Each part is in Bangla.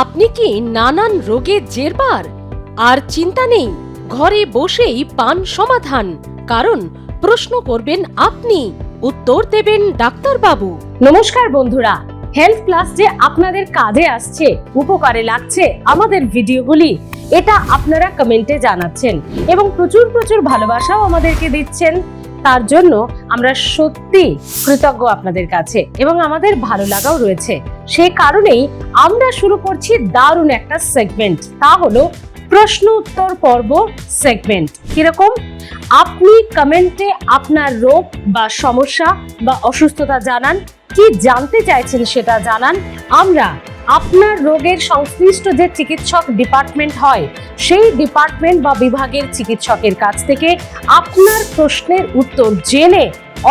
আপনি কি নানান রোগে জেরবার? আর চিন্তা নেই, ঘরে বসেই পান সমাধান। কারণ প্রশ্ন করবেন আপনি, উত্তর দেবেন ডাক্তারবাবু। নমস্কার বন্ধুরা, হেলথ প্লাস যে আপনাদের কাজে আসছে, উপকারে লাগছে আমাদের ভিডিওগুলি, এটা আপনারা কমেন্টে জানাচ্ছেন এবং প্রচুর প্রচুর ভালোবাসাও আমাদেরকে দিচ্ছেন। তার জন্য আমরা সত্যি কৃতজ্ঞ আপনাদের কাছে এবং আমাদের ভালো লাগাও রয়েছে। সেই কারণেই আমরা শুরু করছি দারুণ একটা সেগমেন্ট, তা হলো প্রশ্ন উত্তর পর্ব সেগমেন্ট। কিরকম? আপনি কমেন্টে আপনার রোগ বা সমস্যা বা অসুস্থতা জানান, কি জানতে চাইছেন সেটা জানান। আমরা আপনার রোগের সংশ্লিষ্ট যে চিকিৎসক ডিপার্টমেন্ট হয়, সেই ডিপার্টমেন্ট বা বিভাগের চিকিৎসকের কাছ থেকে আপনার প্রশ্নের উত্তর জেনে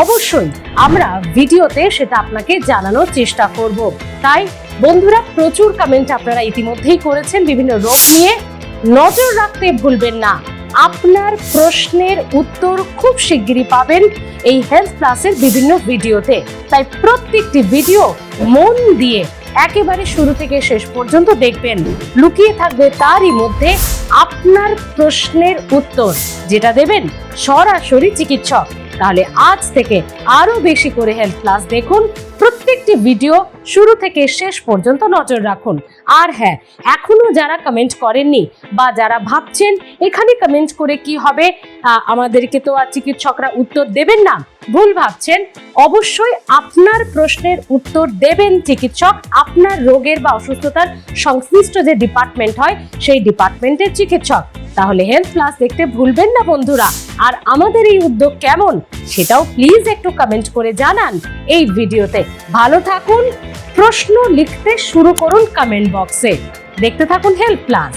অবশ্যই আমরা ভিডিওতে সেটা আপনাকে জানানোর চেষ্টা করব। তাই বন্ধুরা, প্রচুর কমেন্ট আপনারা ইতিমধ্যেই করেছেন বিভিন্ন রোগ নিয়ে। নজর রাখতে ভুলবেন না, আপনার প্রশ্নের উত্তর খুব শিগগিরই পাবেন এই হেলথ প্লাসের বিভিন্ন ভিডিওতে। তাই প্রত্যেকটি ভিডিও মন দিয়ে একেবারে শুরু থেকে শেষ পর্যন্ত দেখবেন। লুকিয়ে থাকবে তারই মধ্যে আপনার প্রশ্নের উত্তর, যেটা দেবেন সরাসরি চিকিৎসক। তাহলে আজ থেকে আরো বেশি করে হেলথ প্লাস দেখুন, প্রত্যেকটি ভিডিও শুরু থেকে শেষ পর্যন্ত নজর রাখুন। আর হ্যাঁ, এখনো যারা কমেন্ট করেননি বা যারা ভাবছেন এখানে কমেন্ট করে কি হবে, আমাদেরকে তো আর চিকিৎসকরা উত্তর দেবেন না, ভুল ভাবছেন। অবশ্যই আপনার প্রশ্নের উত্তর দেবেন চিকিৎসক, আপনার রোগের বা অসুস্থতার সংশ্লিষ্ট যে ডিপার্টমেন্ট হয় সেই ডিপার্টমেন্টের চিকিৎসক। তাহলে হেলথ প্লাস দেখতে ভুলবেন না বন্ধুরা। আর আমাদের এই উদ্যোগ কেমন সেটাও প্লিজ একটু কমেন্ট করে জানান এই ভিডিওতে। ভালো থাকুন, প্রশ্ন লিখতে শুরু করুন কমেন্ট বক্সে। দেখতে থাকুন হেলথ প্লাস।